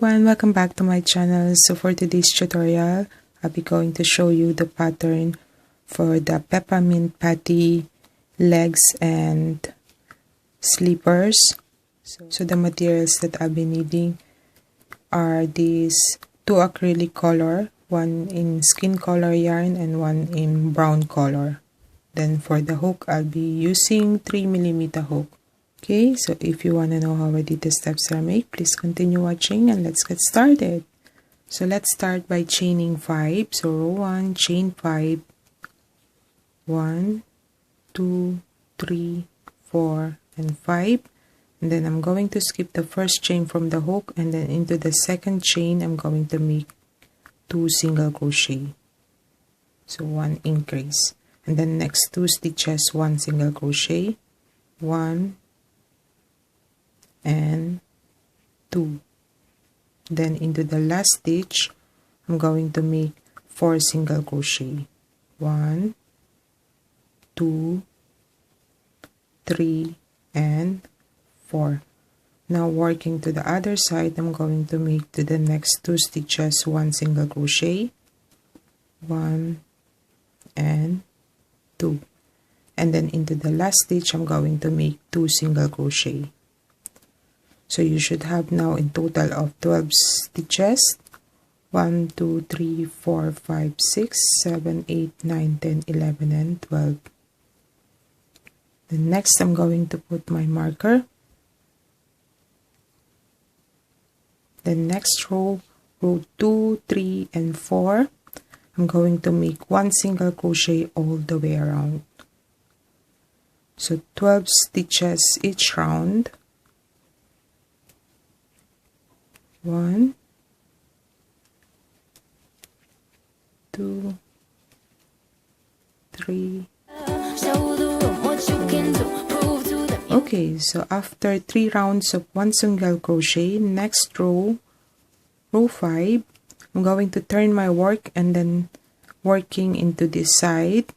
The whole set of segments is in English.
everyone, welcome back to my channel. So for today's tutorial, I'll be going to show you the pattern for the peppermint patty legs and slippers. So the materials that I'll be needing are these two acrylic color, one in skin color yarn and one in brown color. Then for the hook, I'll be using 3mm hook. Okay, so if you want to know how I did the steps are made, please continue watching and let's get started. So let's start by chaining 5. So row 1, chain 5, 1, 2, 3, 4, and 5. And then I'm going to skip the first chain from the hook, and then into the second chain I'm going to make 2 single crochet. So 1 increase. And then next 2 stitches, 1 single crochet, 1 and 2. Then into the last stitch I'm going to make 4 single crochet, 1, 2, 3, and 4. Now working to the other side, I'm going to make to the next 2 stitches 1 single crochet, 1 and 2, and then into the last stitch I'm going to make 2 single crochet. So you should have now in total of 12 stitches, 1, 2, 3, 4, 5, 6, 7, 8, 9, 10, 11, and 12. Then next I'm going to put my marker. Then next row, row 2, 3, and 4, I'm going to make 1 single crochet all the way around. So 12 stitches each round. 1, 2, 3. Okay, so after 3 rounds of 1 single crochet, next row, row 5, I'm going to turn my work and then working into this side.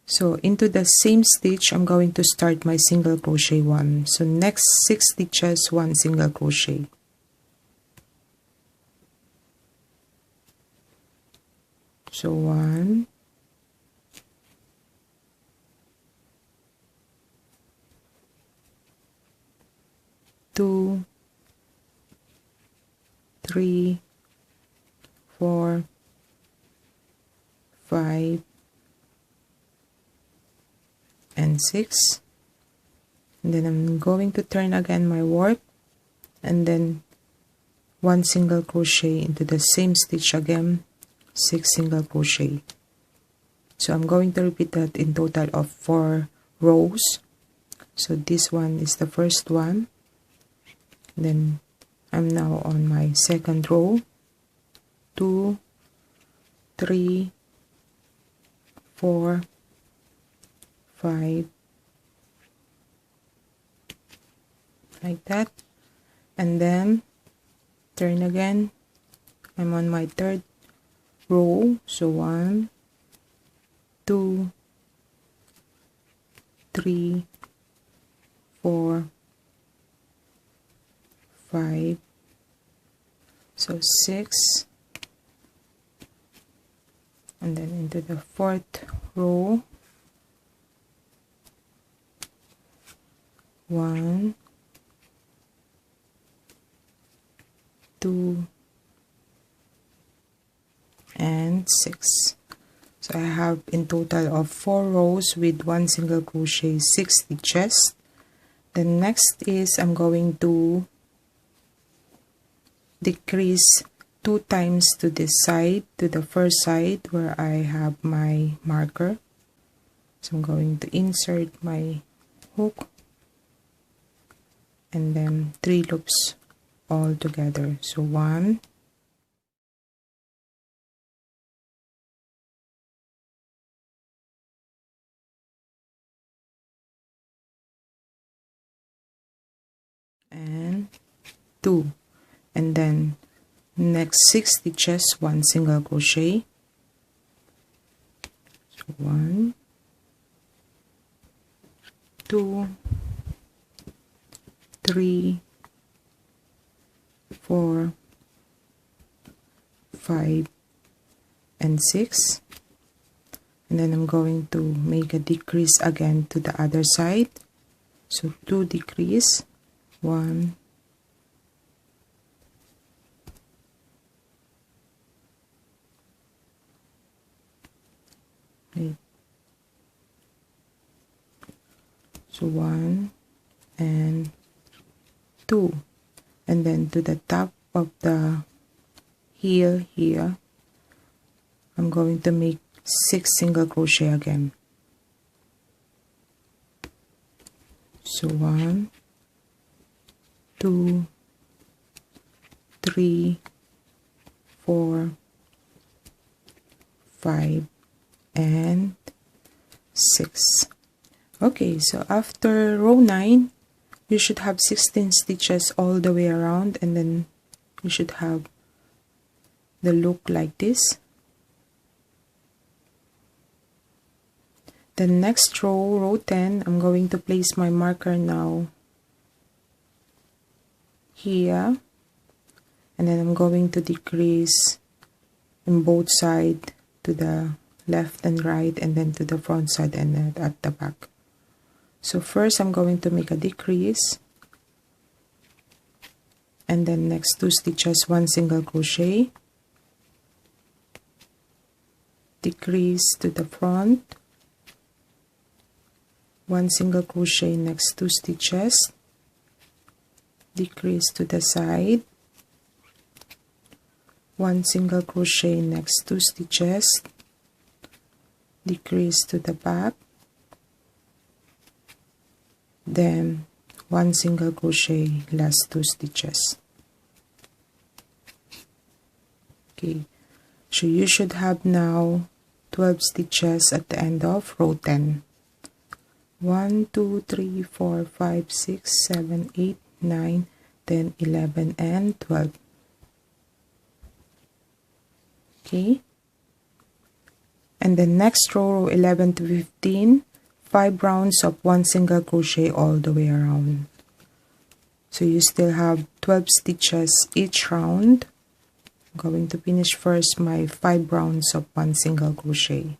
So into the same stitch, I'm going to start my single crochet 1. So next 6 stitches, 1 single crochet. So 1, 2, 3, 4, 5, and 6. And then I'm going to turn again my work and then 1 single crochet into the same stitch again, 6 single crochet. So I'm going to repeat that in total of 4 rows. So this one is the first one. Then I'm now on my second row, 2, 3, 4, 5, like that, and then turn again. I'm on my third row, so 1, 2, 3, 4, 5, so 6, and then into the fourth row, 1, 2, and 6. So I have in total of 4 rows with 1 single crochet, 6 stitches. Then next is I'm going to decrease 2 times to this side, to the first side where I have my marker. So I'm going to insert my hook and then 3 loops all together. So 1, 2, and then next 6 stitches, 1 single crochet. So 1, 2, 3, 4, 5, and 6. And then I'm going to make a decrease again to the other side. So 2 decrease, 1, 8. So 1 and 2, and then to the top of the heel here, I'm going to make 6 single crochet again. So 1, 2, 3, 4, 5, and 6. Okay, so after row 9, you should have 16 stitches all the way around, and then you should have the look like this. The next row, row 10, I'm going to place my marker now here, and then I'm going to decrease in both sides to the left and right, and then to the front side and then at the back. So first I'm going to make a decrease, and then next 2 stitches 1 single crochet, decrease to the front, 1 single crochet next 2 stitches, decrease to the side, 1 single crochet next 2 stitches, decrease to the back, then 1 single crochet last 2 stitches. Okay, so you should have now 12 stitches at the end of row 10. 1, 2, 3, 4, 5, 6, 7, 8, 9, 10, 11, and 12. Okay, and the next row 11 to 15, 5 rounds of 1 single crochet all the way around. So you still have 12 stitches each round. I'm going to finish first my 5 rounds of 1 single crochet.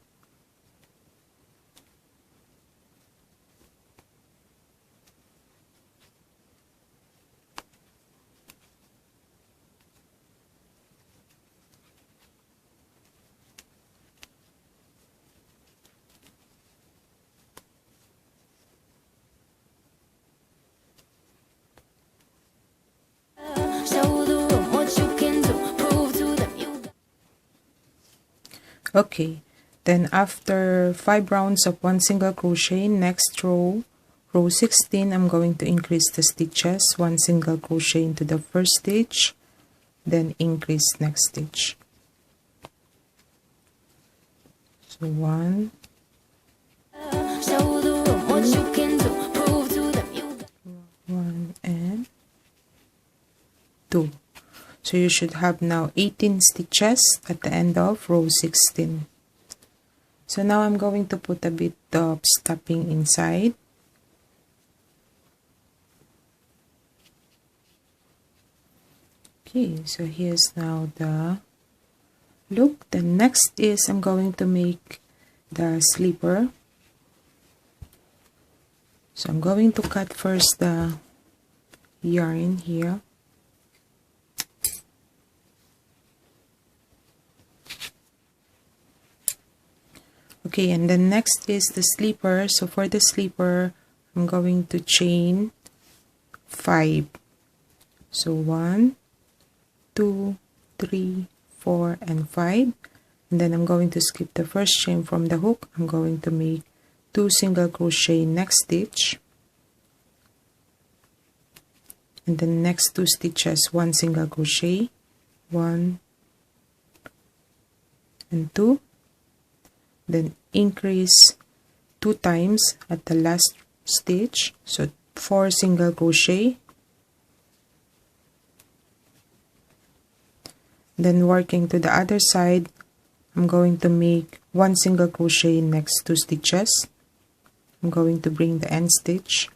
Okay, then after 5 rounds of 1 single crochet, next row, row 16, I'm going to increase the stitches, 1 single crochet into the first stitch, then increase next stitch. So 1, 1 and 2. So you should have now 18 stitches at the end of row 16. So now I'm going to put a bit of stuffing inside. Okay, so here's now the look. The next is I'm going to make the slipper. So I'm going to cut first the yarn here. Okay, and then next is the slipper. So for the slipper, I'm going to chain 5. So 1, 2, 3, 4, and 5. And then I'm going to skip the first chain from the hook. I'm going to make 2 single crochet next stitch. And then next 2 stitches, 1 single crochet, 1 and 2. Then increase 2 times at the last stitch, so 4 single crochet. Then working to the other side, I'm going to make 1 single crochet next 2 stitches. I'm going to bring the end stitch,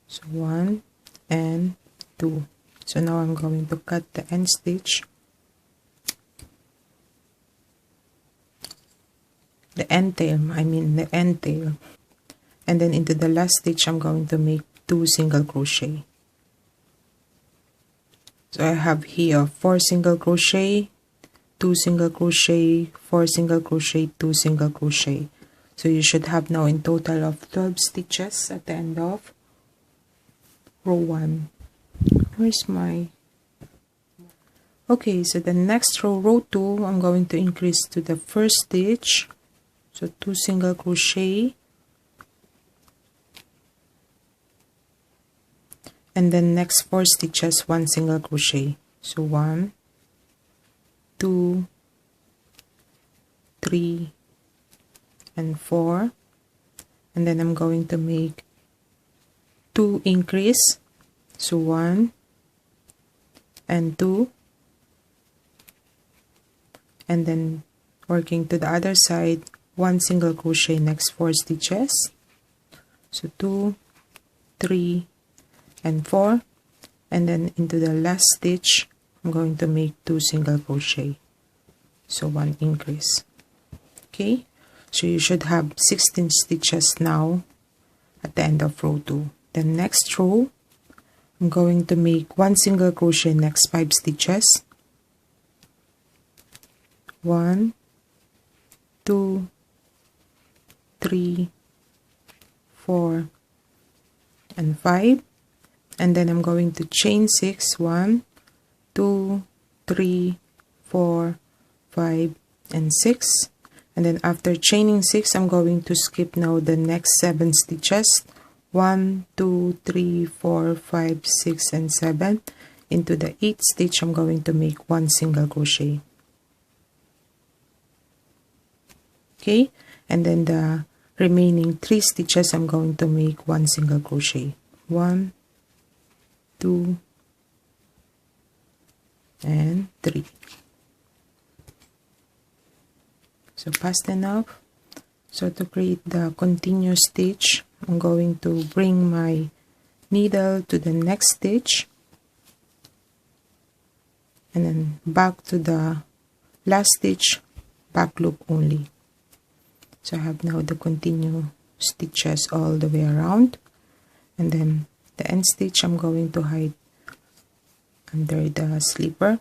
so 1 and 2. So now I'm going to cut the end stitch, the end tail, and then into the last stitch I'm going to make 2 single crochet. So I have here 4 single crochet, 2 single crochet, 4 single crochet, 2 single crochet. So you should have now in total of 12 stitches at the end of row 1. Where's my... Okay, so the next row, row 2, I'm going to increase to the first stitch. So 2 single crochet. And then next 4 stitches, 1 single crochet. So 1, 2, 3, and 4. And then I'm going to make 2 increase. So 1 and 2. And then working to the other side, 1 single crochet next 4 stitches. So 2, 3, and 4, and then into the last stitch I'm going to make 2 single crochet, so 1 increase. Okay, so you should have 16 stitches now at the end of row 2. The next row I'm going to make 1 single crochet next 5 stitches. 1, 2, 3, 4, and 5. And then I'm going to chain 6, 1, 2, 3, 4, 5, and 6. And then after chaining 6, I'm going to skip now the next 7 stitches. 1, 2, 3, 4, 5, 6, and 7. Into the 8th stitch, I'm going to make 1 single crochet. Okay, and then the remaining 3 stitches, I'm going to make 1 single crochet. 1, 2, and 3. So fast enough. So to create the continuous stitch, I'm going to bring my needle to the next stitch and then back to the last stitch, back loop only. So I have now the continuous stitches all the way around, and then the end stitch I'm going to hide under the slipper.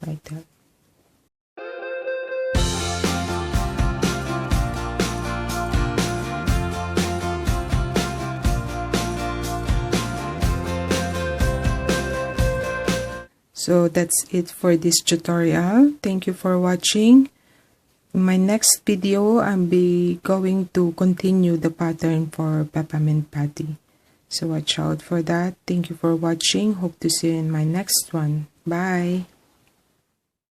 Like that. So that's it for this tutorial. Thank you for watching. In my next video, I'll be going to continue the pattern for Peppermint Patty. So watch out for that. Thank you for watching. Hope to see you in my next one. Bye.